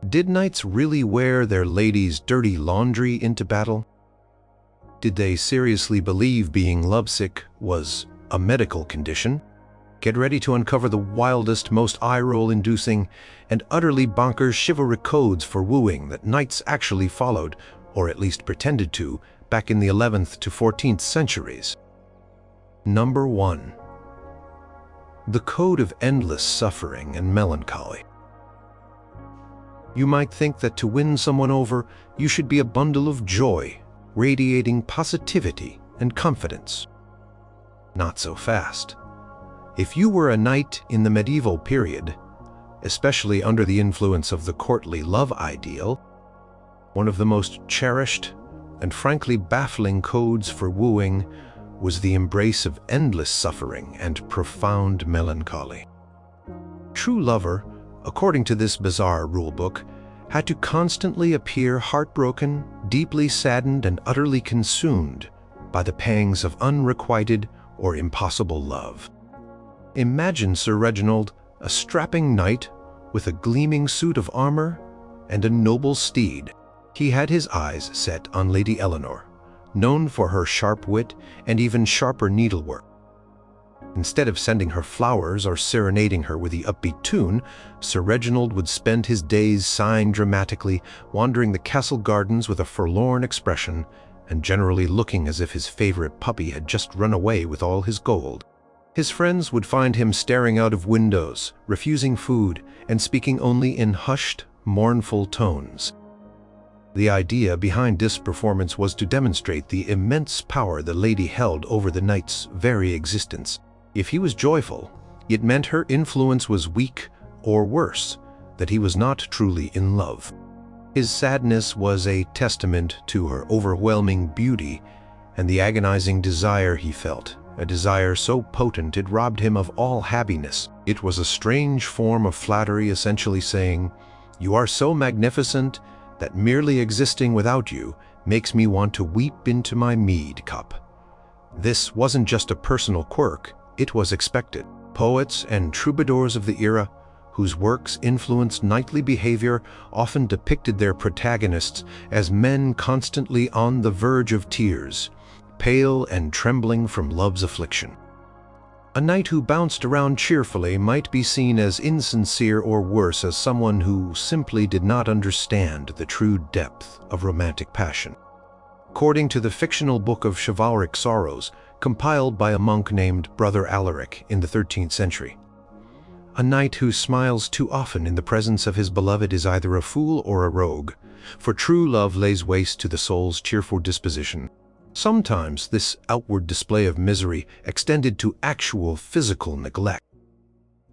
Did knights really wear their ladies' dirty laundry into battle? Did they seriously believe being lovesick was a medical condition? Get ready to uncover the wildest, most eye-roll-inducing, and utterly bonkers chivalric codes for wooing that knights actually followed, or at least pretended to, back in the 11th to 14th centuries. Number 1. The Code of Endless Suffering and Melancholy. You might think that to win someone over, you should be a bundle of joy, radiating positivity and confidence. Not so fast. If you were a knight in the medieval period, especially under the influence of the courtly love ideal, one of the most cherished and frankly baffling codes for wooing was the embrace of endless suffering and profound melancholy. True lover, according to this bizarre rulebook, had to constantly appear heartbroken, deeply saddened, and utterly consumed by the pangs of unrequited or impossible love. Imagine Sir Reginald, a strapping knight with a gleaming suit of armor and a noble steed. He had his eyes set on Lady Eleanor, known for her sharp wit and even sharper needlework. Instead of sending her flowers or serenading her with the upbeat tune, Sir Reginald would spend his days sighing dramatically, wandering the castle gardens with a forlorn expression, and generally looking as if his favorite puppy had just run away with all his gold. His friends would find him staring out of windows, refusing food, and speaking only in hushed, mournful tones. The idea behind this performance was to demonstrate the immense power the lady held over the knight's very existence. If he was joyful, it meant her influence was weak, or worse, that he was not truly in love. His sadness was a testament to her overwhelming beauty and the agonizing desire he felt, a desire so potent it robbed him of all happiness. It was a strange form of flattery, essentially saying, "You are so magnificent that merely existing without you makes me want to weep into my mead cup." This wasn't just a personal quirk, it was expected. Poets and troubadours of the era, whose works influenced knightly behavior, often depicted their protagonists as men constantly on the verge of tears, pale and trembling from love's affliction. A knight who bounced around cheerfully might be seen as insincere, or worse, as someone who simply did not understand the true depth of romantic passion. According to the fictional book of Chivalric Sorrows, compiled by a monk named Brother Alaric in the 13th century, a knight who smiles too often in the presence of his beloved is either a fool or a rogue, for true love lays waste to the soul's cheerful disposition. Sometimes this outward display of misery extended to actual physical neglect.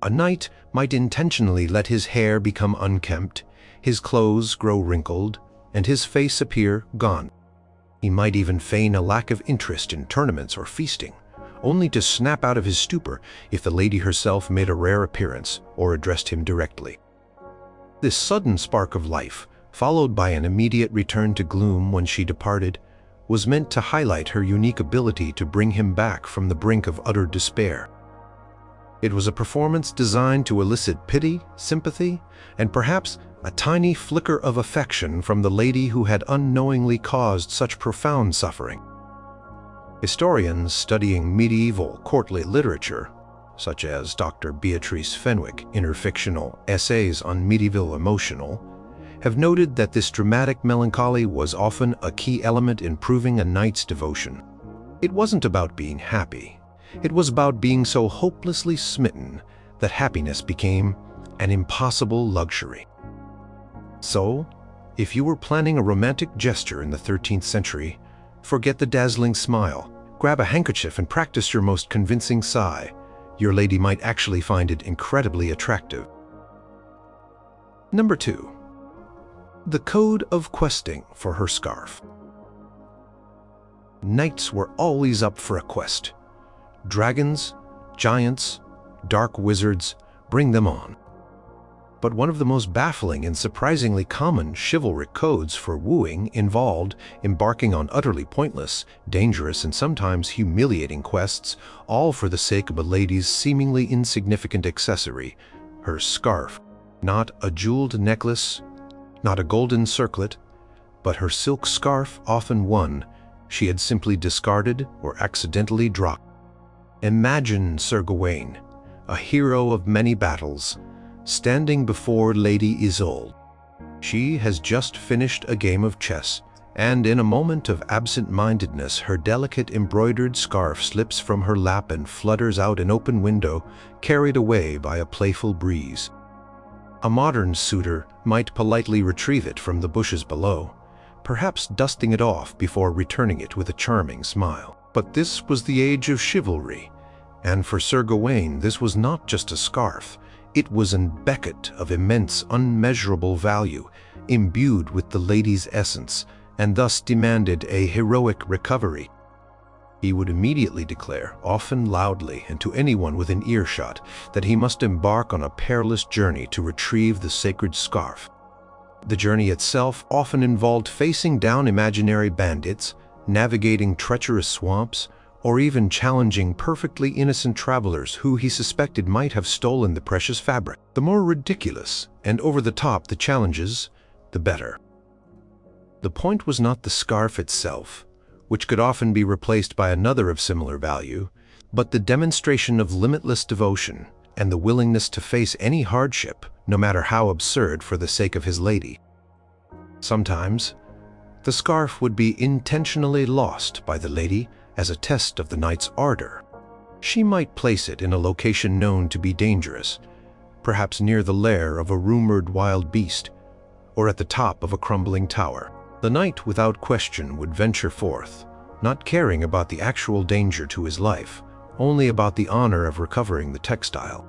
A knight might intentionally let his hair become unkempt, his clothes grow wrinkled, and his face appear gaunt. He might even feign a lack of interest in tournaments or feasting, only to snap out of his stupor if the lady herself made a rare appearance or addressed him directly. This sudden spark of life, followed by an immediate return to gloom when she departed, was meant to highlight her unique ability to bring him back from the brink of utter despair. It was a performance designed to elicit pity, sympathy, and perhaps a tiny flicker of affection from the lady who had unknowingly caused such profound suffering. Historians studying medieval courtly literature, such as Dr. Beatrice Fenwick in her fictional Essays on Medieval Emotional, have noted that this dramatic melancholy was often a key element in proving a knight's devotion. It wasn't about being happy. It was about being so hopelessly smitten that happiness became an impossible luxury. So, if you were planning a romantic gesture in the 13th century, forget the dazzling smile, grab a handkerchief and practice your most convincing sigh. Your lady might actually find it incredibly attractive. Number 2. The Code of Questing for her scarf. Knights were always up for a quest. Dragons, giants, dark wizards, bring them on. But one of the most baffling and surprisingly common chivalric codes for wooing involved embarking on utterly pointless, dangerous, and sometimes humiliating quests, all for the sake of a lady's seemingly insignificant accessory, her scarf. Not a jeweled necklace, not a golden circlet, but her silk scarf, often one she had simply discarded or accidentally dropped. Imagine Sir Gawain, a hero of many battles, standing before Lady Isolde. She has just finished a game of chess, and in a moment of absent-mindedness, her delicate embroidered scarf slips from her lap and flutters out an open window, carried away by a playful breeze. A modern suitor might politely retrieve it from the bushes below, perhaps dusting it off before returning it with a charming smile. But this was the age of chivalry, and for Sir Gawain this was not just a scarf. It was an becket of immense, unmeasurable value, imbued with the lady's essence, and thus demanded a heroic recovery. He would immediately declare, often loudly and to anyone within earshot, that he must embark on a perilous journey to retrieve the sacred scarf. The journey itself often involved facing down imaginary bandits, navigating treacherous swamps, or even challenging perfectly innocent travelers who he suspected might have stolen the precious fabric. The more ridiculous and over-the-top the challenges, the better. The point was not the scarf itself, which could often be replaced by another of similar value, but the demonstration of limitless devotion and the willingness to face any hardship, no matter how absurd, for the sake of his lady. Sometimes, the scarf would be intentionally lost by the lady as a test of the knight's ardor. She might place it in a location known to be dangerous, perhaps near the lair of a rumored wild beast, or at the top of a crumbling tower. The knight, without question, would venture forth, not caring about the actual danger to his life, only about the honor of recovering the textile.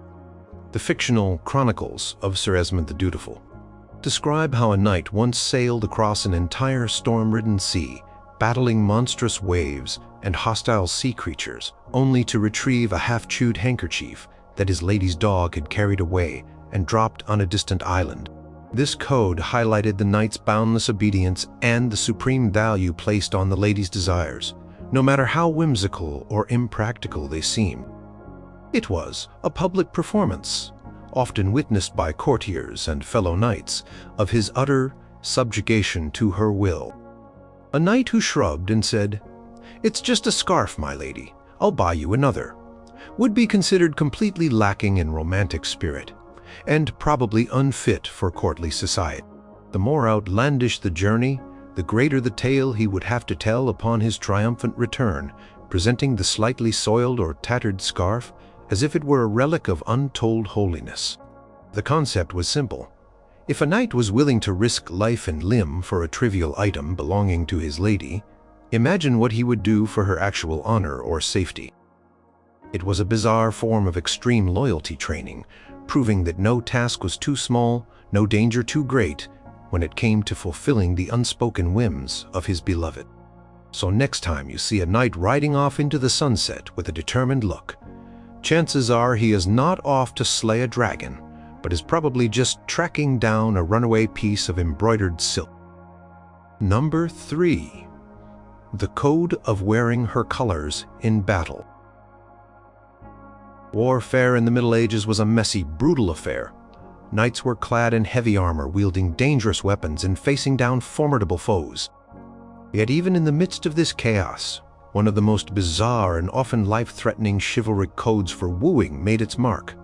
The fictional chronicles of Sir Esmond the Dutiful describe how a knight once sailed across an entire storm-ridden sea, battling monstrous waves and hostile sea creatures, only to retrieve a half-chewed handkerchief that his lady's dog had carried away and dropped on a distant island. This code highlighted the knight's boundless obedience and the supreme value placed on the lady's desires, no matter how whimsical or impractical they seemed. It was a public performance, often witnessed by courtiers and fellow knights, of his utter subjugation to her will. A knight who shrugged and said, "It's just a scarf, my lady, I'll buy you another," would be considered completely lacking in romantic spirit, and probably unfit for courtly society. The more outlandish the journey, the greater the tale he would have to tell upon his triumphant return, presenting the slightly soiled or tattered scarf as if it were a relic of untold holiness. The concept was simple. If a knight was willing to risk life and limb for a trivial item belonging to his lady, imagine what he would do for her actual honor or safety. It was a bizarre form of extreme loyalty training, proving that no task was too small, no danger too great, when it came to fulfilling the unspoken whims of his beloved. So next time you see a knight riding off into the sunset with a determined look, chances are he is not off to slay a dragon, but is probably just tracking down a runaway piece of embroidered silk. Number 3. The code of wearing her colors in battle. Warfare in the Middle Ages was a messy, brutal affair. Knights were clad in heavy armor, wielding dangerous weapons and facing down formidable foes. Yet even in the midst of this chaos, one of the most bizarre and often life-threatening chivalric codes for wooing made its mark.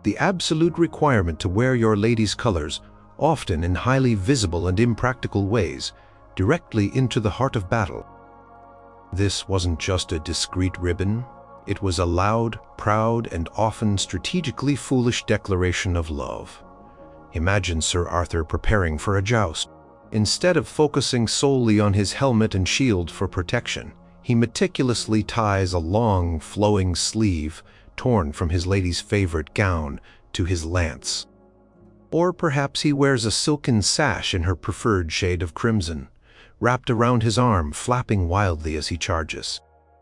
The absolute requirement to wear your lady's colors, often in highly visible and impractical ways, directly into the heart of battle. This wasn't just a discreet ribbon. It was a loud, proud, and often strategically foolish declaration of love. Imagine Sir Arthur preparing for a joust. Instead of focusing solely on his helmet and shield for protection, he meticulously ties a long, flowing sleeve, torn from his lady's favorite gown, to his lance. Or perhaps he wears a silken sash in her preferred shade of crimson, wrapped around his arm, flapping wildly as he charges.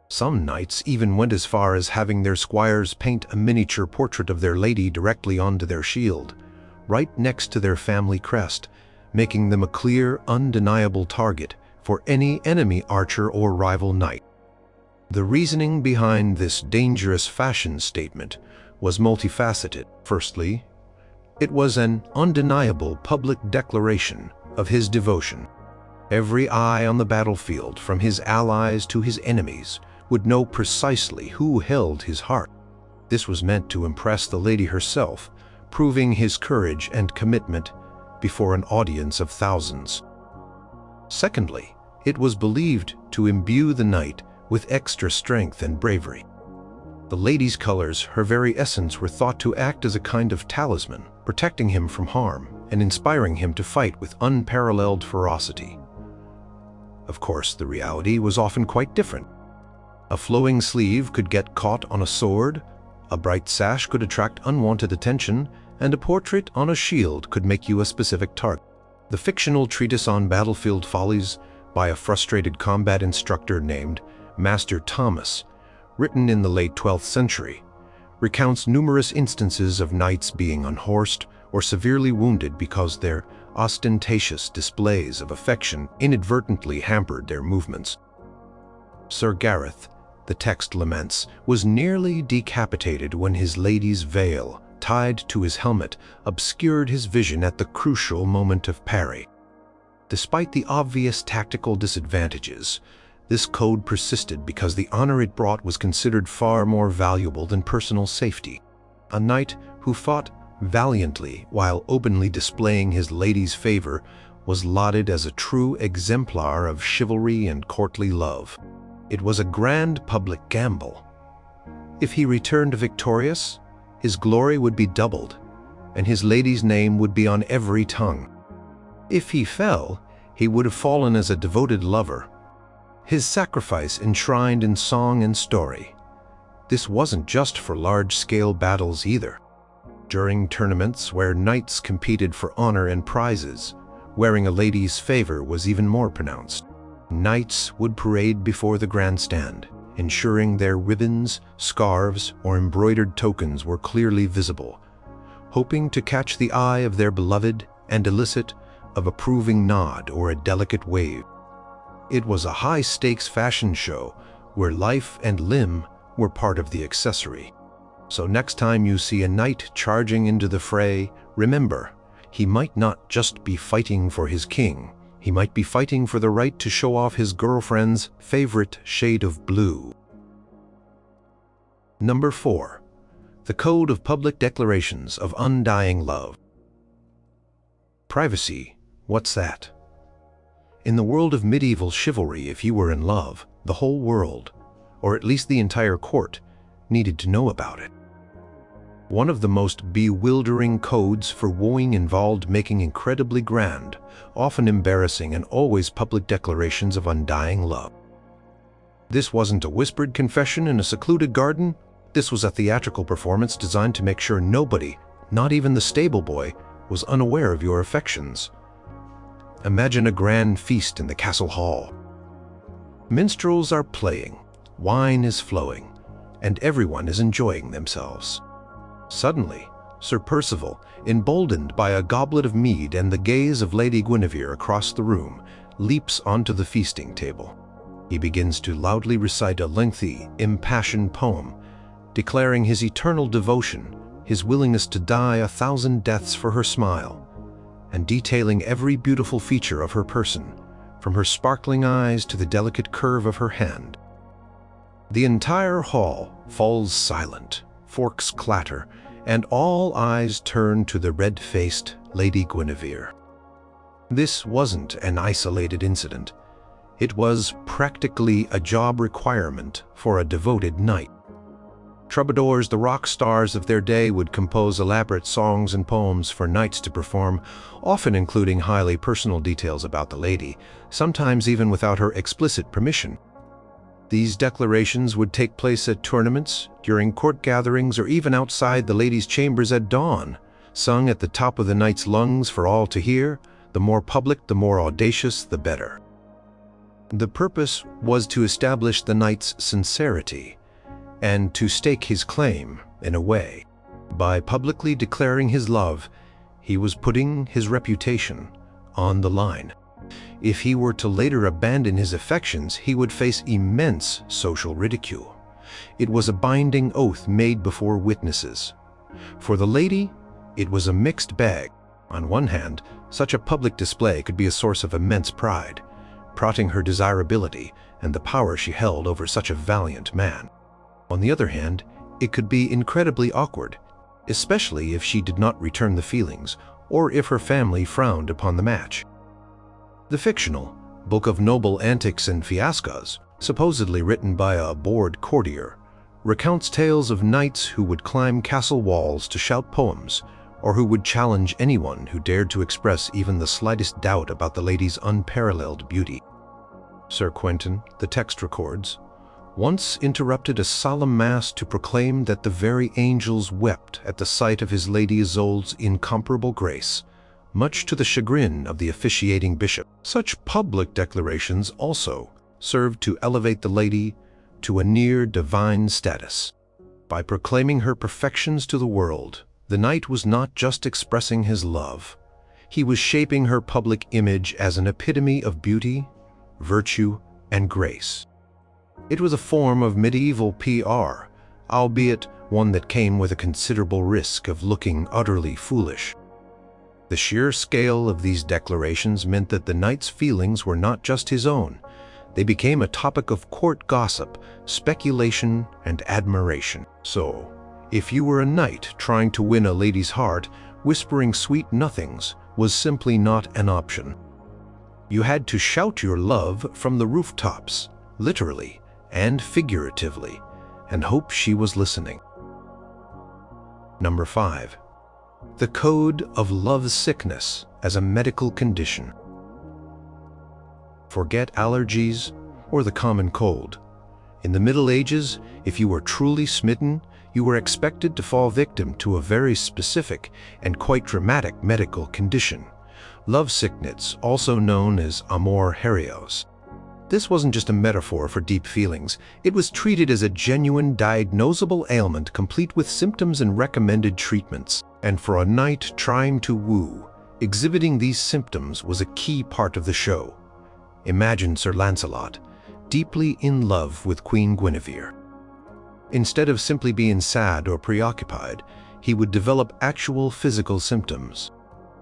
Some knights even went as far as having their squires paint a miniature portrait of their lady directly onto their shield, right next to their family crest, making them a clear, undeniable target for any enemy archer or rival knight. The reasoning behind this dangerous fashion statement was multifaceted. Firstly, It was an undeniable public declaration of his devotion. Every eye on the battlefield, from his allies to his enemies, would know precisely who held his heart. This was meant to impress the lady herself, proving his courage and commitment before an audience of thousands. Secondly, it was believed to imbue the knight with extra strength and bravery. The lady's colors, her very essence, were thought to act as a kind of talisman, protecting him from harm and inspiring him to fight with unparalleled ferocity. Of course, the reality was often quite different. A flowing sleeve could get caught on a sword, a bright sash could attract unwanted attention, and a portrait on a shield could make you a specific target. The fictional treatise on battlefield follies by a frustrated combat instructor named Master Thomas, written in the late 12th century, recounts numerous instances of knights being unhorsed or severely wounded because their ostentatious displays of affection inadvertently hampered their movements. Sir Gareth, the text laments, was nearly decapitated when his lady's veil, tied to his helmet, obscured his vision at the crucial moment of parry. Despite the obvious tactical disadvantages, this code persisted because the honor it brought was considered far more valuable than personal safety. A knight who fought valiantly while openly displaying his lady's favor was lauded as a true exemplar of chivalry and courtly love. It was a grand public gamble. If he returned victorious, his glory would be doubled, and his lady's name would be on every tongue. If he fell, he would have fallen as a devoted lover, his sacrifice enshrined in song and story. This wasn't just for large-scale battles either. During tournaments where knights competed for honor and prizes, wearing a lady's favor was even more pronounced. Knights would parade before the grandstand, ensuring their ribbons, scarves, or embroidered tokens were clearly visible, hoping to catch the eye of their beloved and elicit of approving nod or a delicate wave. It was a high-stakes fashion show where life and limb were part of the accessory. So next time you see a knight charging into the fray, remember, he might not just be fighting for his king. He might be fighting for the right to show off his girlfriend's favorite shade of blue. Number 4. The Code of Public Declarations of Undying Love. Privacy, what's that? In the world of medieval chivalry, if you were in love, the whole world, or at least the entire court, needed to know about it. One of the most bewildering codes for wooing involved making incredibly grand, often embarrassing, and always public declarations of undying love. This wasn't a whispered confession in a secluded garden. This was a theatrical performance designed to make sure nobody, not even the stable boy, was unaware of your affections. Imagine a grand feast in the castle hall. Minstrels are playing, wine is flowing, and everyone is enjoying themselves. Suddenly, Sir Percival, emboldened by a goblet of mead and the gaze of Lady Guinevere across the room, leaps onto the feasting table. He begins to loudly recite a lengthy, impassioned poem, declaring his eternal devotion, his willingness to die 1,000 deaths for her smile, and detailing every beautiful feature of her person, from her sparkling eyes to the delicate curve of her hand. The entire hall falls silent, forks clatter, and all eyes turn to the red-faced Lady Guinevere. This wasn't an isolated incident. It was practically a job requirement for a devoted knight. Troubadours, the rock stars of their day, would compose elaborate songs and poems for knights to perform, often including highly personal details about the lady, sometimes even without her explicit permission. These declarations would take place at tournaments, during court gatherings, or even outside the lady's chambers at dawn, sung at the top of the knight's lungs for all to hear. The more public, the more audacious, the better. The purpose was to establish the knight's sincerity and to stake his claim, in a way. By publicly declaring his love, he was putting his reputation on the line. If he were to later abandon his affections, he would face immense social ridicule. It was a binding oath made before witnesses. For the lady, It was a mixed bag. On one hand, such a public display could be a source of immense pride, promoting her desirability and the power she held over such a valiant man. On the other hand, it could be incredibly awkward, especially if she did not return the feelings or if her family frowned upon the match. The fictional Book of Noble Antics and Fiascos, supposedly written by a bored courtier, recounts tales of knights who would climb castle walls to shout poems, or who would challenge anyone who dared to express even the slightest doubt about the lady's unparalleled beauty. Sir Quentin, the text records, once interrupted a solemn mass to proclaim that the very angels wept at the sight of his Lady Isolde's incomparable grace, much to the chagrin of the officiating bishop. Such public declarations also served to elevate the lady to a near divine status. By proclaiming her perfections to the world, the knight was not just expressing his love, he was shaping her public image as an epitome of beauty, virtue, and grace. It was a form of medieval PR, albeit one that came with a considerable risk of looking utterly foolish. The sheer scale of these declarations meant that the knight's feelings were not just his own. They became a topic of court gossip, speculation, and admiration. So, if you were a knight trying to win a lady's heart, whispering sweet nothings was simply not an option. You had to shout your love from the rooftops, literally and figuratively, and hope she was listening. Number 5. The Code of Love Sickness as a Medical Condition. Forget allergies or the common cold. In the Middle Ages, if you were truly smitten, you were expected to fall victim to a very specific and quite dramatic medical condition, love sickness, also known as amor herios. This wasn't just a metaphor for deep feelings. It was treated as a genuine diagnosable ailment complete with symptoms and recommended treatments. And for a knight trying to woo, exhibiting these symptoms was a key part of the show. Imagine Sir Lancelot, deeply in love with Queen Guinevere. Instead of simply being sad or preoccupied, he would develop actual physical symptoms.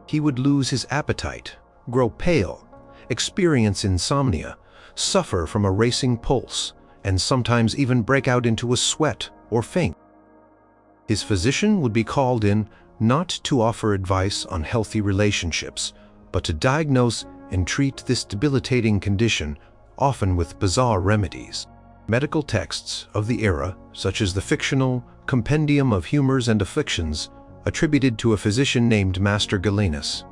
He would lose his appetite, grow pale, experience insomnia, suffer from a racing pulse, and sometimes even break out into a sweat or faint. His physician would be called in not to offer advice on healthy relationships, but to diagnose and treat this debilitating condition, often with bizarre remedies. Medical texts of the era, such as the fictional Compendium of Humors and Afflictions, attributed to a physician named Master Galenus,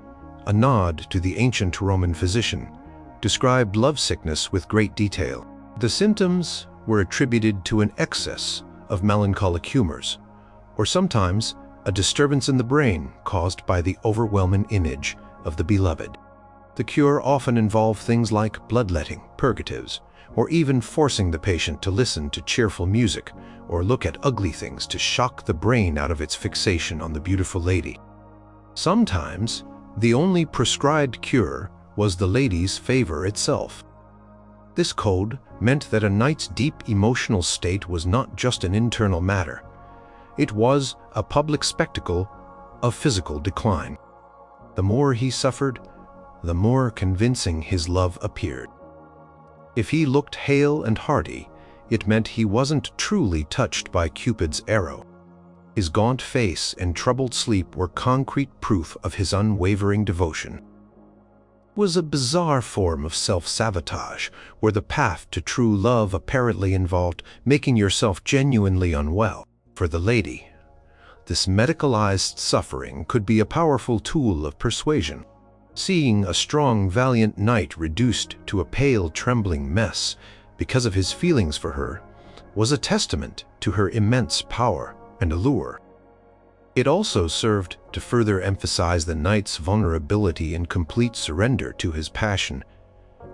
a nod to the ancient Roman physician, described lovesickness with great detail. The symptoms were attributed to an excess of melancholic humors, or sometimes a disturbance in the brain caused by the overwhelming image of the beloved. The cure often involved things like bloodletting, purgatives, or even forcing the patient to listen to cheerful music or look at ugly things to shock the brain out of its fixation on the beautiful lady. Sometimes, the only prescribed cure was the lady's favor itself. This code meant that a knight's deep emotional state was not just an internal matter. It was a public spectacle of physical decline. The more he suffered, the more convincing his love appeared. If he looked hale and hearty, it meant he wasn't truly touched by Cupid's arrow. His gaunt face and troubled sleep were concrete proof of his unwavering devotion. It was a bizarre form of self-sabotage, where the path to true love apparently involved making yourself genuinely unwell. For the lady, this medicalized suffering could be a powerful tool of persuasion. Seeing a strong, valiant knight reduced to a pale, trembling mess because of his feelings for her was a testament to her immense power and allure. It also served to further emphasize the knight's vulnerability and complete surrender to his passion,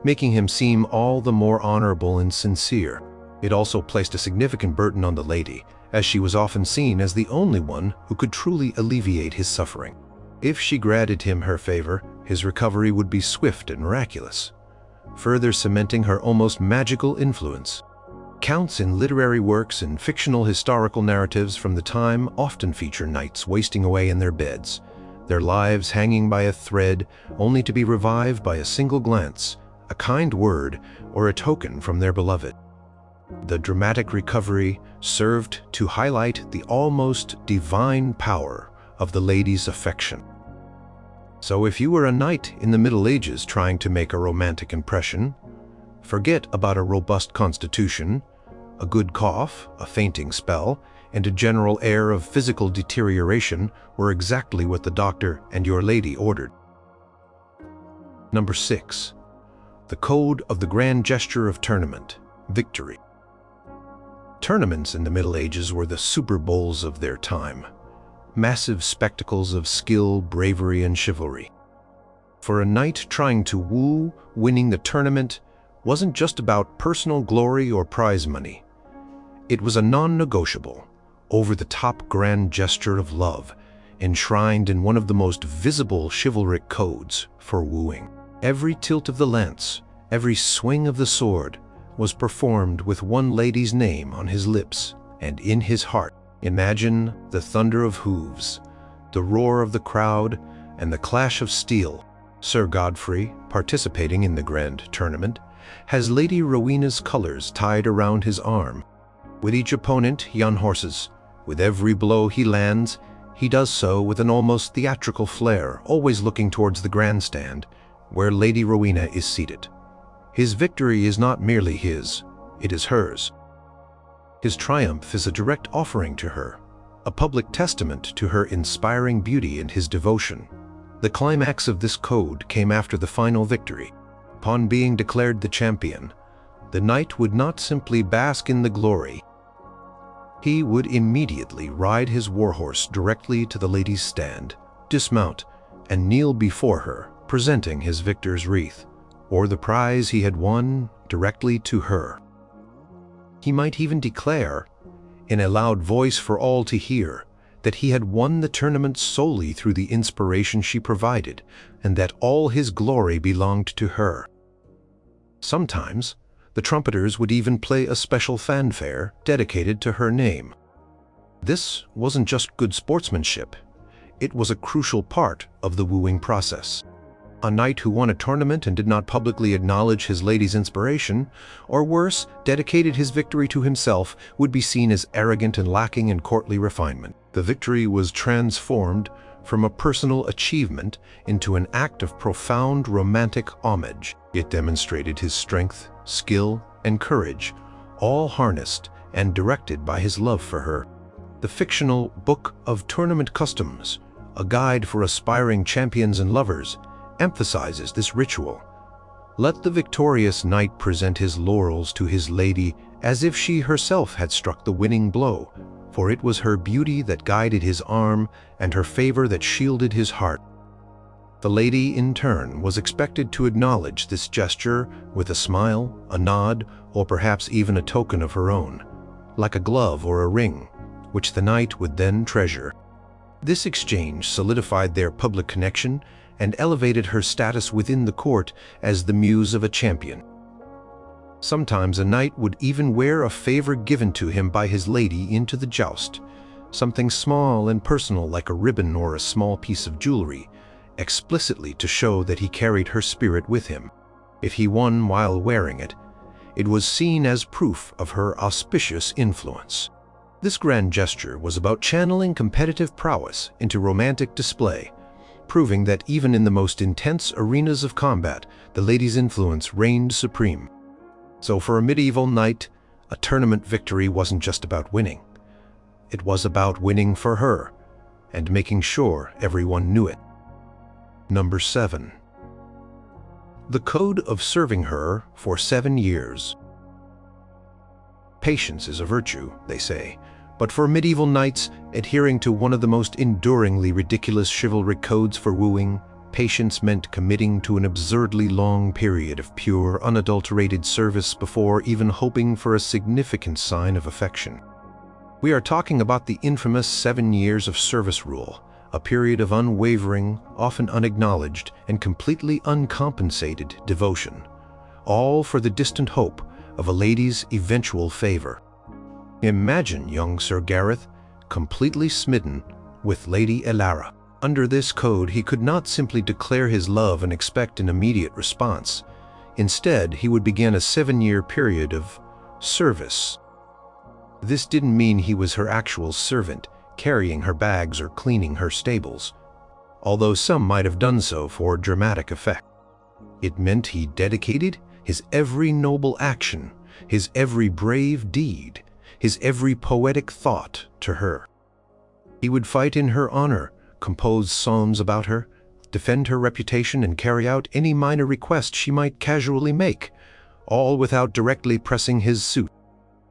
making him seem all the more honorable and sincere. It also placed a significant burden on the lady, as she was often seen as the only one who could truly alleviate his suffering. If she granted him her favor, his recovery would be swift and miraculous, further cementing her almost magical influence. Accounts in literary works and fictional historical narratives from the time often feature knights wasting away in their beds, their lives hanging by a thread only to be revived by a single glance, a kind word, or a token from their beloved. The dramatic recovery served to highlight the almost divine power of the lady's affection. So if you were a knight in the Middle Ages trying to make a romantic impression, forget about a robust constitution, a good cough, a fainting spell, and a general air of physical deterioration were exactly what the doctor and your lady ordered. Number 6. The code of the grand gesture of tournament, victory. Tournaments in the Middle Ages were the Super Bowls of their time, massive spectacles of skill, bravery, and chivalry. For a knight trying to woo, winning the tournament wasn't just about personal glory or prize money. It was a non-negotiable, over-the-top grand gesture of love, enshrined in one of the most visible chivalric codes for wooing. Every tilt of the lance, every swing of the sword, was performed with one lady's name on his lips and in his heart. Imagine the thunder of hooves, the roar of the crowd, and the clash of steel. Sir Godfrey, participating in the grand tournament, has Lady Rowena's colors tied around his arm. With each opponent he unhorses. With every blow he lands, he does so with an almost theatrical flair, always looking towards the grandstand, where Lady Rowena is seated. His victory is not merely his, it is hers. His triumph is a direct offering to her, a public testament to her inspiring beauty and his devotion. The climax of this code came after the final victory. Upon being declared the champion, the knight would not simply bask in the glory. He would immediately ride his warhorse directly to the lady's stand, dismount, and kneel before her, presenting his victor's wreath, or the prize he had won, directly to her. He might even declare, in a loud voice for all to hear, that he had won the tournament solely through the inspiration she provided, and that all his glory belonged to her. Sometimes, the trumpeters would even play a special fanfare dedicated to her name. This wasn't just good sportsmanship, it was a crucial part of the wooing process. A knight who won a tournament and did not publicly acknowledge his lady's inspiration, or worse, dedicated his victory to himself, would be seen as arrogant and lacking in courtly refinement. The victory was transformed from a personal achievement into an act of profound romantic homage. It demonstrated his strength, skill, and courage, all harnessed and directed by his love for her. The fictional Book of Tournament Customs, a guide for aspiring champions and lovers, emphasizes this ritual. Let the victorious knight present his laurels to his lady as if she herself had struck the winning blow, for it was her beauty that guided his arm and her favor that shielded his heart. The lady, in turn, was expected to acknowledge this gesture with a smile, a nod, or perhaps even a token of her own, like a glove or a ring, which the knight would then treasure. This exchange solidified their public connection and elevated her status within the court as the muse of a champion. Sometimes a knight would even wear a favor given to him by his lady into the joust, something small and personal like a ribbon or a small piece of jewelry, explicitly to show that he carried her spirit with him. If he won while wearing it, it was seen as proof of her auspicious influence. This grand gesture was about channeling competitive prowess into romantic display, proving that even in the most intense arenas of combat, the lady's influence reigned supreme. So for a medieval knight, a tournament victory wasn't just about winning. It was about winning for her, and making sure everyone knew it. Number 7. The code of serving her for 7 years. Patience is a virtue, they say, but for medieval knights, adhering to one of the most enduringly ridiculous chivalric codes for wooing, patience meant committing to an absurdly long period of pure, unadulterated service before even hoping for a significant sign of affection. We are talking about the infamous 7 years of service rule, a period of unwavering, often unacknowledged, and completely uncompensated devotion, all for the distant hope of a lady's eventual favor. Imagine young Sir Gareth completely smitten with Lady Elara. Under this code, he could not simply declare his love and expect an immediate response. Instead, he would begin a 7-year period of service. This didn't mean he was her actual servant, carrying her bags or cleaning her stables, although some might have done so for dramatic effect. It meant he dedicated his every noble action, his every brave deed, his every poetic thought to her. He would fight in her honor, compose psalms about her, defend her reputation, and carry out any minor request she might casually make, all without directly pressing his suit.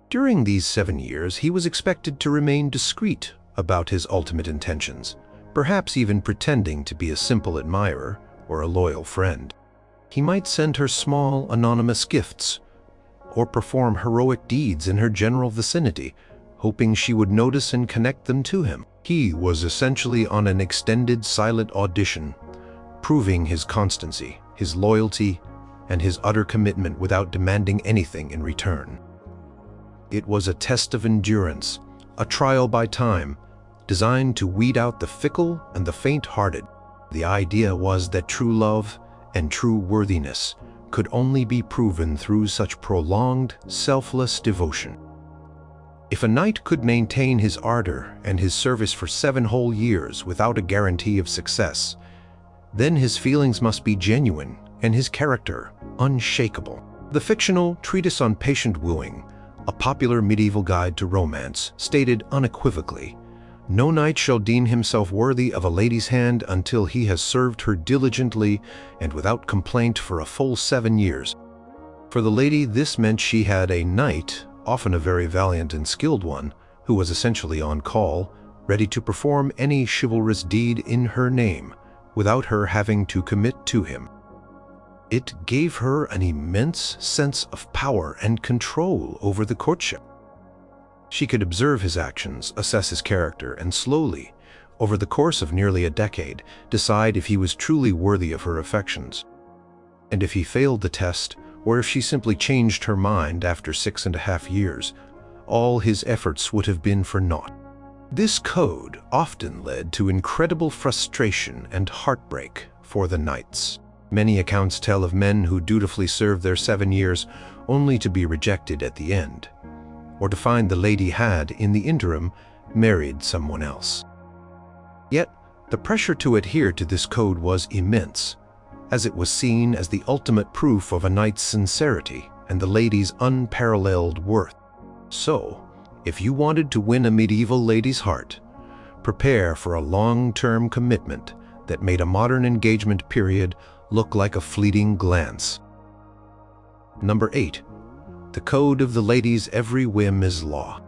During these 7 years, he was expected to remain discreet about his ultimate intentions, perhaps even pretending to be a simple admirer or a loyal friend. He might send her small, anonymous gifts, or perform heroic deeds in her general vicinity, hoping she would notice and connect them to him. He was essentially on an extended silent audition, proving his constancy, his loyalty, and his utter commitment without demanding anything in return. It was a test of endurance, a trial by time, designed to weed out the fickle and the faint-hearted. The idea was that true love and true worthiness could only be proven through such prolonged, selfless devotion. If a knight could maintain his ardor and his service for 7 whole years without a guarantee of success, then his feelings must be genuine and his character unshakable. The fictional Treatise on Patient Wooing, a popular medieval guide to romance, stated unequivocally, "No knight shall deem himself worthy of a lady's hand until he has served her diligently and without complaint for a full 7 years." For the lady, this meant she had a knight, often a very valiant and skilled one, who was essentially on call, ready to perform any chivalrous deed in her name, without her having to commit to him. It gave her an immense sense of power and control over the courtship. She could observe his actions, assess his character, and slowly, over the course of nearly a decade, decide if he was truly worthy of her affections. And if he failed the test, or if she simply changed her mind after 6.5 years, all his efforts would have been for naught. This code often led to incredible frustration and heartbreak for the knights. Many accounts tell of men who dutifully served their 7 years only to be rejected at the end, or to find the lady had, in the interim, married someone else. Yet, the pressure to adhere to this code was immense, as it was seen as the ultimate proof of a knight's sincerity and the lady's unparalleled worth. So, if you wanted to win a medieval lady's heart, prepare for a long-term commitment that made a modern engagement period look like a fleeting glance. Number 8. The code of the lady's every whim is law.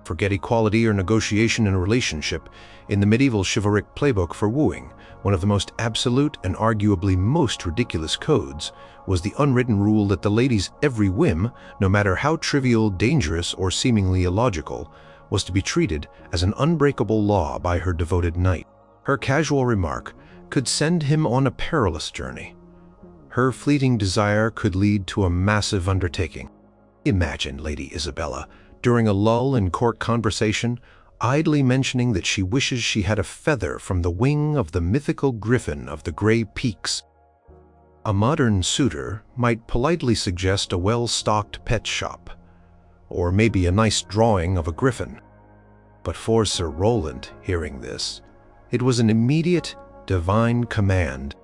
Forget equality or negotiation in a relationship. In the medieval chivalric playbook for wooing, one of the most absolute and arguably most ridiculous codes was the unwritten rule that the lady's every whim, no matter how trivial, dangerous, or seemingly illogical, was to be treated as an unbreakable law by her devoted knight. Her casual remark could send him on a perilous journey. Her fleeting desire could lead to a massive undertaking. Imagine Lady Isabella, during a lull in court conversation, idly mentioning that she wishes she had a feather from the wing of the mythical griffin of the Grey Peaks. A modern suitor might politely suggest a well-stocked pet shop, or maybe a nice drawing of a griffin. But for Sir Roland, hearing this, it was an immediate, divine command.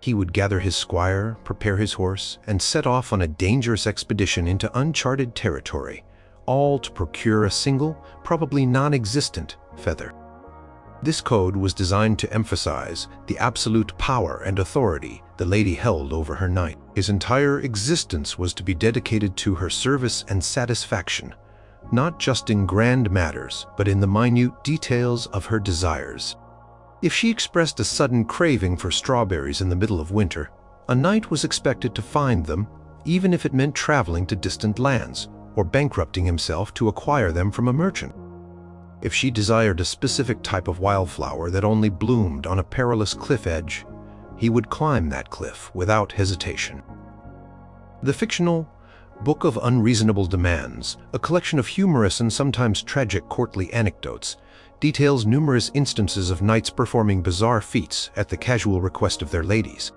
He would gather his squire, prepare his horse, and set off on a dangerous expedition into uncharted territory, all to procure a single, probably non-existent, feather. This code was designed to emphasize the absolute power and authority the lady held over her knight. His entire existence was to be dedicated to her service and satisfaction, not just in grand matters, but in the minute details of her desires. If she expressed a sudden craving for strawberries in the middle of winter, a knight was expected to find them, even if it meant traveling to distant lands or bankrupting himself to acquire them from a merchant. If she desired a specific type of wildflower that only bloomed on a perilous cliff edge, he would climb that cliff without hesitation. The fictional Book of Unreasonable Demands, a collection of humorous and sometimes tragic courtly anecdotes, details numerous instances of knights performing bizarre feats at the casual request of their ladies.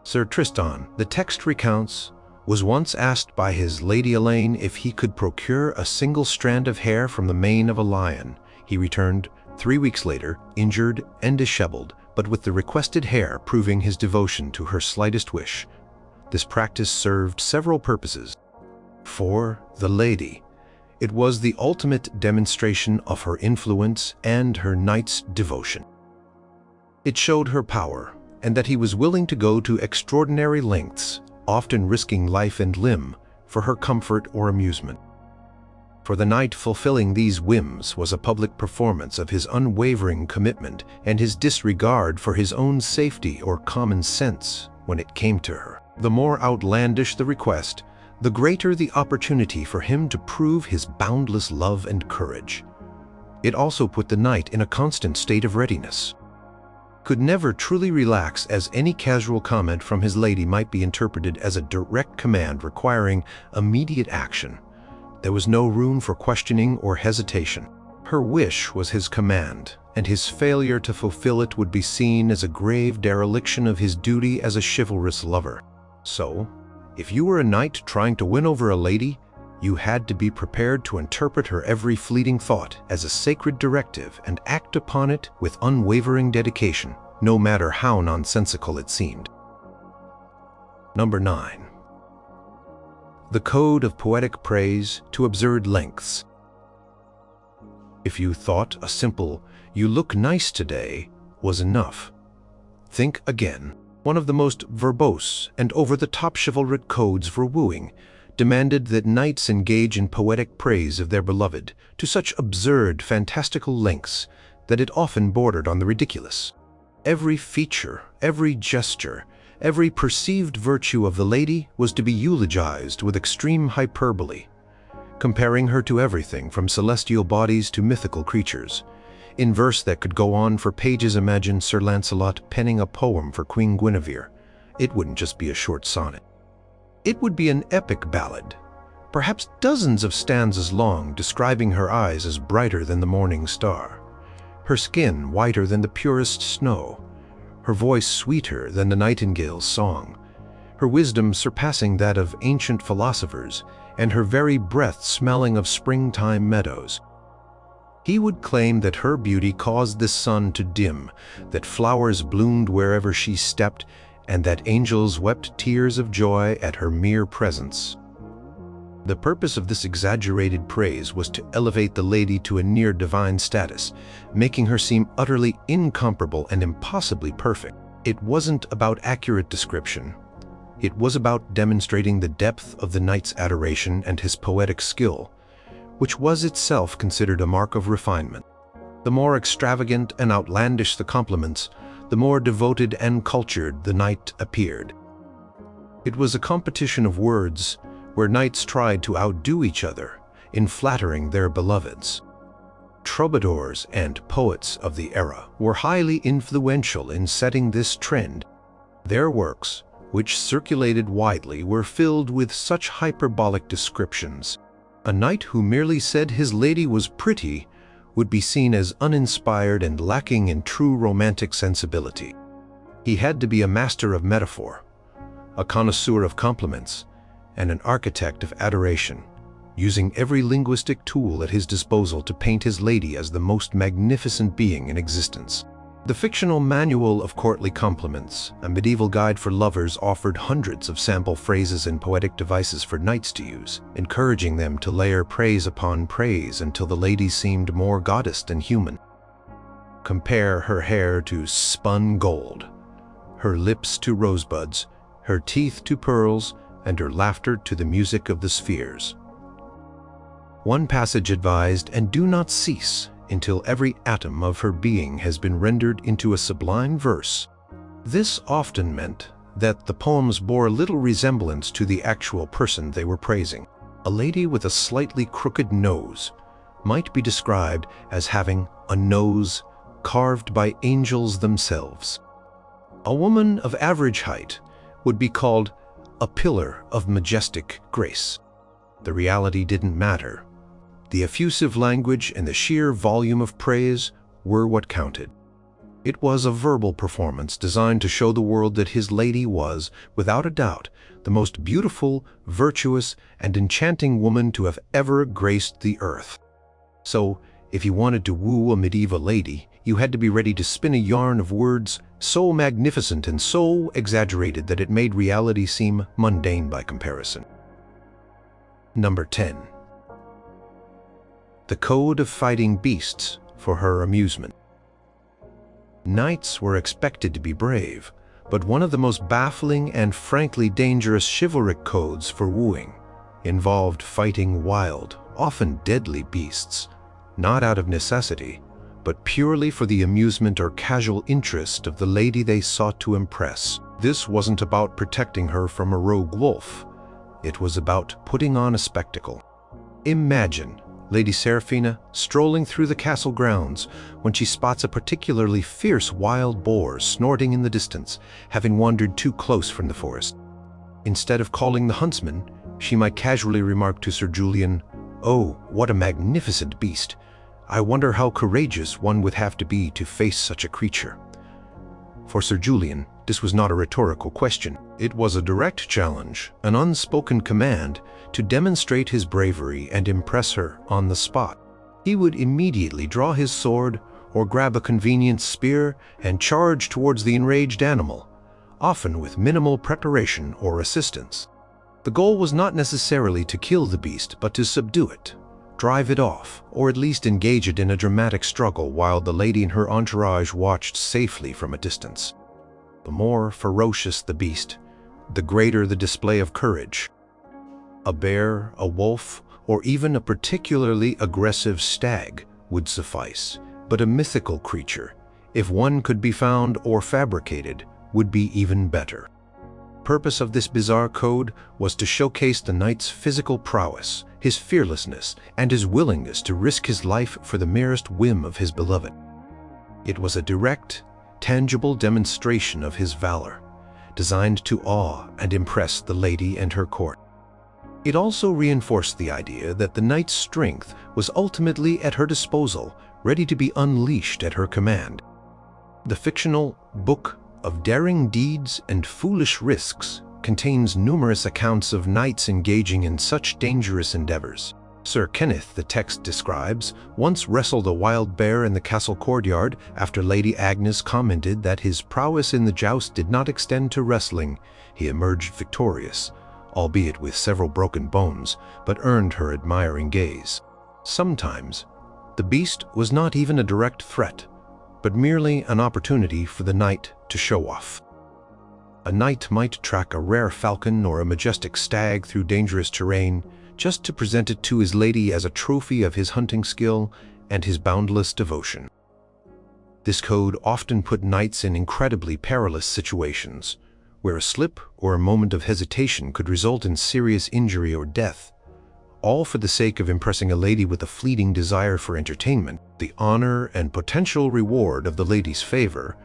Sir Tristan, the text recounts, was once asked by his Lady Elaine if he could procure a single strand of hair from the mane of a lion. He returned 3 weeks later, injured and disheveled, but with the requested hair proving his devotion to her slightest wish. This practice served several purposes. For the lady, it was the ultimate demonstration of her influence and her knight's devotion. It showed her power, and that he was willing to go to extraordinary lengths, often risking life and limb, for her comfort or amusement. For the knight, fulfilling these whims was a public performance of his unwavering commitment and his disregard for his own safety or common sense when it came to her. The more outlandish the request, the greater the opportunity for him to prove his boundless love and courage. It also put the knight in a constant state of readiness. Could never truly relax, as any casual comment from his lady might be interpreted as a direct command requiring immediate action. There was no room for questioning or hesitation. Her wish was his command, and his failure to fulfill it would be seen as a grave dereliction of his duty as a chivalrous lover. So, if you were a knight trying to win over a lady, you had to be prepared to interpret her every fleeting thought as a sacred directive and act upon it with unwavering dedication, no matter how nonsensical it seemed. Number 9. The code of poetic praise to absurd lengths. If you thought a simple "you look nice today" was enough, think again. One of the most verbose and over-the-top chivalric codes for wooing demanded that knights engage in poetic praise of their beloved to such absurd, fantastical lengths that it often bordered on the ridiculous. Every feature, every gesture, every perceived virtue of the lady was to be eulogized with extreme hyperbole, comparing her to everything from celestial bodies to mythical creatures. In verse that could go on for pages, imagine Sir Lancelot penning a poem for Queen Guinevere. It wouldn't just be a short sonnet. It would be an epic ballad, perhaps dozens of stanzas long, describing her eyes as brighter than the morning star, her skin whiter than the purest snow, her voice sweeter than the nightingale's song, her wisdom surpassing that of ancient philosophers, and her very breath smelling of springtime meadows. He would claim that her beauty caused the sun to dim, that flowers bloomed wherever she stepped, and that angels wept tears of joy at her mere presence. The purpose of this exaggerated praise was to elevate the lady to a near divine status, making her seem utterly incomparable and impossibly perfect. It wasn't about accurate description. It was about demonstrating the depth of the knight's adoration and his poetic skill, which was itself considered a mark of refinement. The more extravagant and outlandish the compliments, the more devoted and cultured the knight appeared. It was a competition of words where knights tried to outdo each other in flattering their beloveds. Troubadours and poets of the era were highly influential in setting this trend. Their works, which circulated widely, were filled with such hyperbolic descriptions. A knight who merely said his lady was pretty would be seen as uninspired and lacking in true romantic sensibility. He had to be a master of metaphor, a connoisseur of compliments, and an architect of adoration, using every linguistic tool at his disposal to paint his lady as the most magnificent being in existence. The fictional Manual of Courtly Compliments, a medieval guide for lovers, offered hundreds of sample phrases and poetic devices for knights to use, encouraging them to layer praise upon praise until the lady seemed more goddess than human. Compare her hair to spun gold, her lips to rosebuds, her teeth to pearls, and her laughter to the music of the spheres. One passage advised, "And do not cease until every atom of her being has been rendered into a sublime verse." This often meant that the poems bore little resemblance to the actual person they were praising. A lady with a slightly crooked nose might be described as having a nose carved by angels themselves. A woman of average height would be called a pillar of majestic grace. The reality didn't matter. The effusive language and the sheer volume of praise were what counted. It was a verbal performance designed to show the world that his lady was, without a doubt, the most beautiful, virtuous, and enchanting woman to have ever graced the earth. So, if you wanted to woo a medieval lady, you had to be ready to spin a yarn of words so magnificent and so exaggerated that it made reality seem mundane by comparison. Number 10. The Code of Fighting Beasts for her amusement. Knights were expected to be brave, but one of the most baffling and frankly dangerous chivalric codes for wooing involved fighting wild, often deadly beasts, not out of necessity, but purely for the amusement or casual interest of the lady they sought to impress. This wasn't about protecting her from a rogue wolf. It was about putting on a spectacle. Imagine Lady Seraphina strolling through the castle grounds when she spots a particularly fierce wild boar snorting in the distance, having wandered too close from the forest. Instead of calling the huntsman, she might casually remark to Sir Julian, "Oh, what a magnificent beast! I wonder how courageous one would have to be to face such a creature." For Sir Julian, this was not a rhetorical question. It was a direct challenge, an unspoken command to demonstrate his bravery and impress her on the spot. He would immediately draw his sword or grab a convenient spear and charge towards the enraged animal, often with minimal preparation or assistance. The goal was not necessarily to kill the beast, but to subdue it, drive it off, or at least engage it in a dramatic struggle while the lady and her entourage watched safely from a distance. The more ferocious the beast, the greater the display of courage. A bear, a wolf, or even a particularly aggressive stag would suffice, but a mythical creature, if one could be found or fabricated, would be even better. The purpose of this bizarre code was to showcase the knight's physical prowess, his fearlessness, and his willingness to risk his life for the merest whim of his beloved. It was a direct, tangible demonstration of his valor, designed to awe and impress the lady and her court. It also reinforced the idea that the knight's strength was ultimately at her disposal, ready to be unleashed at her command. The fictional Book of Daring Deeds and Foolish Risks contains numerous accounts of knights engaging in such dangerous endeavors. Sir Kenneth, the text describes, once wrestled a wild bear in the castle courtyard after Lady Agnes commented that his prowess in the joust did not extend to wrestling. He emerged victorious, albeit with several broken bones, but earned her admiring gaze. Sometimes, the beast was not even a direct threat, but merely an opportunity for the knight to show off. A knight might track a rare falcon or a majestic stag through dangerous terrain just to present it to his lady as a trophy of his hunting skill and his boundless devotion. This code often put knights in incredibly perilous situations, where a slip or a moment of hesitation could result in serious injury or death, all for the sake of impressing a lady with a fleeting desire for entertainment. The honor and potential reward of the lady's favor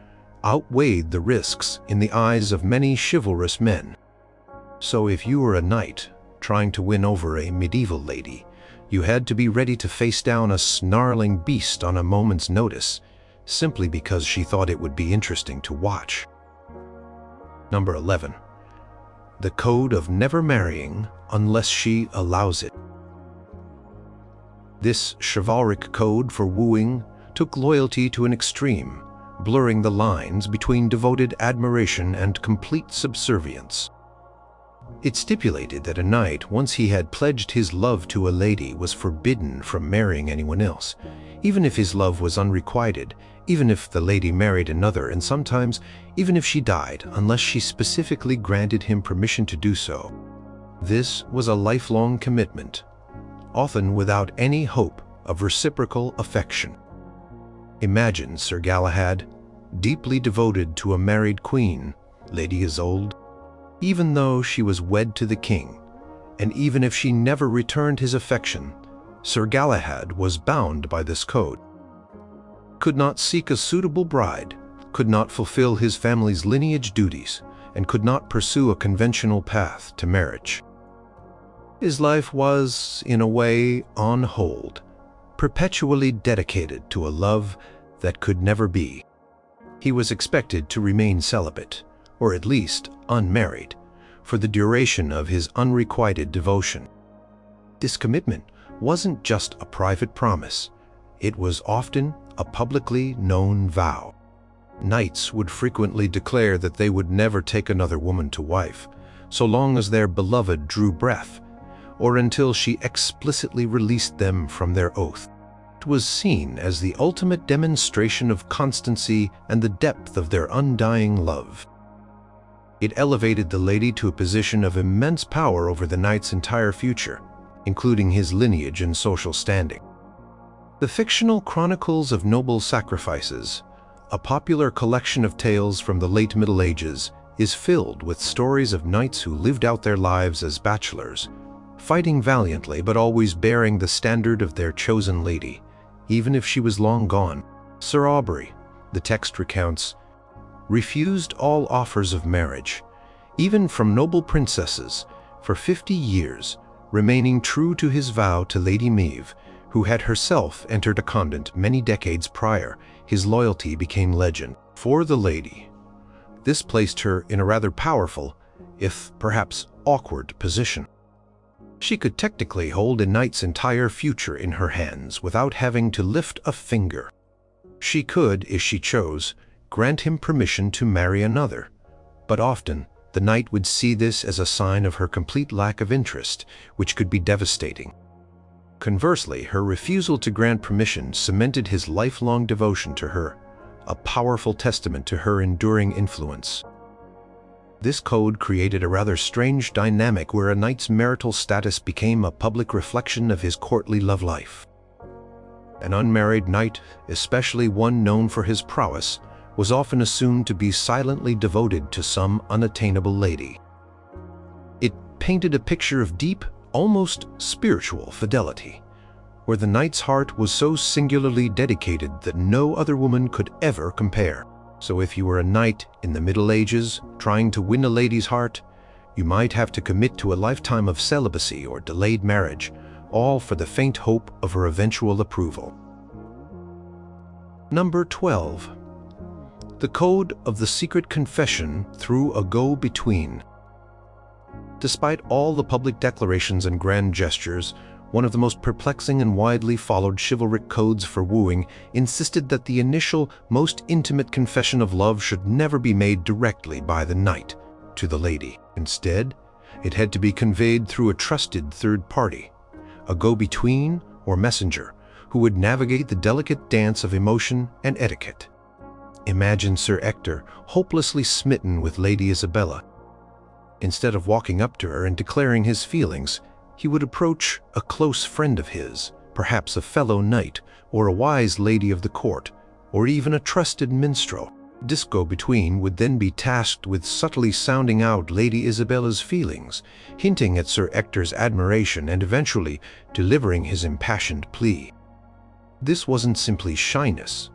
outweighed the risks in the eyes of many chivalrous men. So if you were a knight trying to win over a medieval lady, you had to be ready to face down a snarling beast on a moment's notice, simply because she thought it would be interesting to watch. Number 11. The Code of Never Marrying Unless She Allows It. This chivalric code for wooing took loyalty to an extreme, blurring the lines between devoted admiration and complete subservience. It stipulated that a knight, once he had pledged his love to a lady, was forbidden from marrying anyone else, even if his love was unrequited, even if the lady married another, and sometimes even if she died, unless she specifically granted him permission to do so. This was a lifelong commitment, often without any hope of reciprocal affection. Imagine Sir Galahad, deeply devoted to a married queen, Lady Isolde. Even though she was wed to the king, and even if she never returned his affection, Sir Galahad was bound by this code. Could not seek a suitable bride, could not fulfill his family's lineage duties, and could not pursue a conventional path to marriage. His life was, in a way, on hold, perpetually dedicated to a love that could never be. He was expected to remain celibate, or at least unmarried, for the duration of his unrequited devotion. This commitment wasn't just a private promise, it was often a publicly known vow. Knights would frequently declare that they would never take another woman to wife, so long as their beloved drew breath, or until she explicitly released them from their oath. It was seen as the ultimate demonstration of constancy and the depth of their undying love. It elevated the lady to a position of immense power over the knight's entire future, including his lineage and social standing. The fictional Chronicles of Noble Sacrifices, a popular collection of tales from the late Middle Ages, is filled with stories of knights who lived out their lives as bachelors, fighting valiantly but always bearing the standard of their chosen lady, even if she was long gone. Sir Aubrey, the text recounts, refused all offers of marriage, even from noble princesses, for 50 years, remaining true to his vow to Lady Meve, who had herself entered a convent many decades prior. His loyalty became legend. For the lady, this placed her in a rather powerful, if perhaps awkward, position. She could technically hold a knight's entire future in her hands without having to lift a finger. She could, if she chose, grant him permission to marry another, but often the knight would see this as a sign of her complete lack of interest, which could be devastating. Conversely, her refusal to grant permission cemented his lifelong devotion to her, a powerful testament to her enduring influence. This code created a rather strange dynamic where a knight's marital status became a public reflection of his courtly love life. An unmarried knight, especially one known for his prowess, was often assumed to be silently devoted to some unattainable lady. It painted a picture of deep, almost spiritual fidelity, where the knight's heart was so singularly dedicated that no other woman could ever compare. So if you were a knight in the Middle Ages trying to win a lady's heart, you might have to commit to a lifetime of celibacy or delayed marriage, all for the faint hope of her eventual approval. Number 12. The Code of the Secret Confession through a Go-Between. Despite all the public declarations and grand gestures, one of the most perplexing and widely followed chivalric codes for wooing insisted that the initial, most intimate confession of love should never be made directly by the knight to the lady. Instead, it had to be conveyed through a trusted third party, a go-between or messenger, who would navigate the delicate dance of emotion and etiquette. Imagine Sir Ector hopelessly smitten with Lady Isabella. Instead of walking up to her and declaring his feelings, he would approach a close friend of his, perhaps a fellow knight, or a wise lady of the court, or even a trusted minstrel. This go-between would then be tasked with subtly sounding out Lady Isabella's feelings, hinting at Sir Ector's admiration and eventually delivering his impassioned plea. This wasn't simply shyness.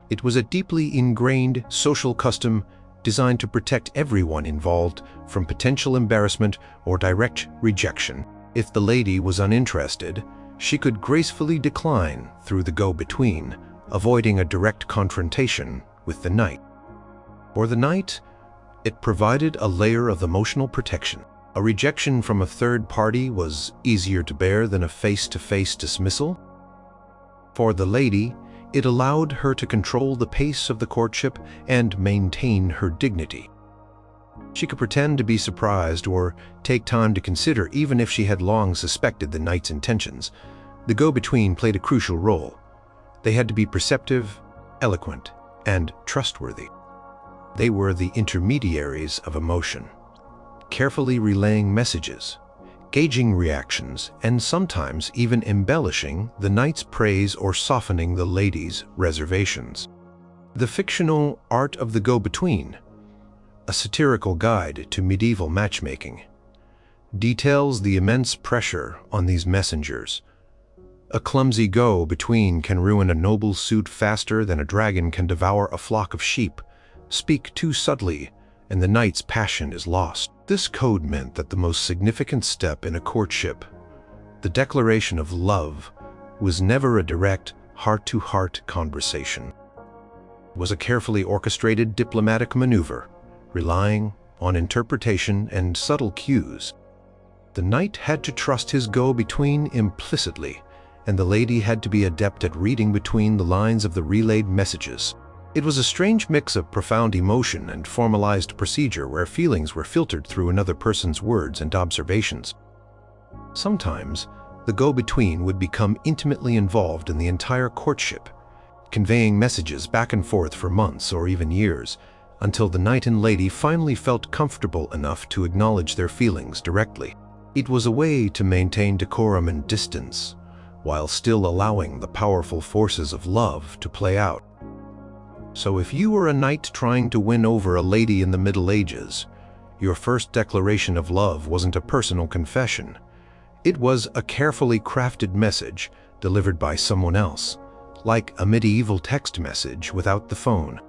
It was a deeply ingrained social custom designed to protect everyone involved from potential embarrassment or direct rejection. If the lady was uninterested, she could gracefully decline through the go-between, avoiding a direct confrontation with the knight. For the knight, it provided a layer of emotional protection. A rejection from a third party was easier to bear than a face-to-face dismissal. For the lady, it allowed her to control the pace of the courtship and maintain her dignity. She could pretend to be surprised or take time to consider even if she had long suspected the knight's intentions. The go-between played a crucial role. They had to be perceptive, eloquent, and trustworthy. They were the intermediaries of emotion, carefully relaying messages, gauging reactions, and sometimes even embellishing the knight's praise or softening the lady's reservations. The fictional Art of the Go-Between, a satirical guide to medieval matchmaking, details the immense pressure on these messengers. A clumsy go-between can ruin a noble suit faster than a dragon can devour a flock of sheep, speak too subtly, and the knight's passion is lost. This code meant that the most significant step in a courtship, the declaration of love, was never a direct, heart-to-heart conversation. It was a carefully orchestrated diplomatic maneuver, relying on interpretation and subtle cues. The knight had to trust his go-between implicitly, and the lady had to be adept at reading between the lines of the relayed messages. It was a strange mix of profound emotion and formalized procedure where feelings were filtered through another person's words and observations. Sometimes, the go-between would become intimately involved in the entire courtship, conveying messages back and forth for months or even years, until the knight and lady finally felt comfortable enough to acknowledge their feelings directly. It was a way to maintain decorum and distance, while still allowing the powerful forces of love to play out. So if you were a knight trying to win over a lady in the Middle Ages, your first declaration of love wasn't a personal confession. It was a carefully crafted message delivered by someone else, like a medieval text message without the phone.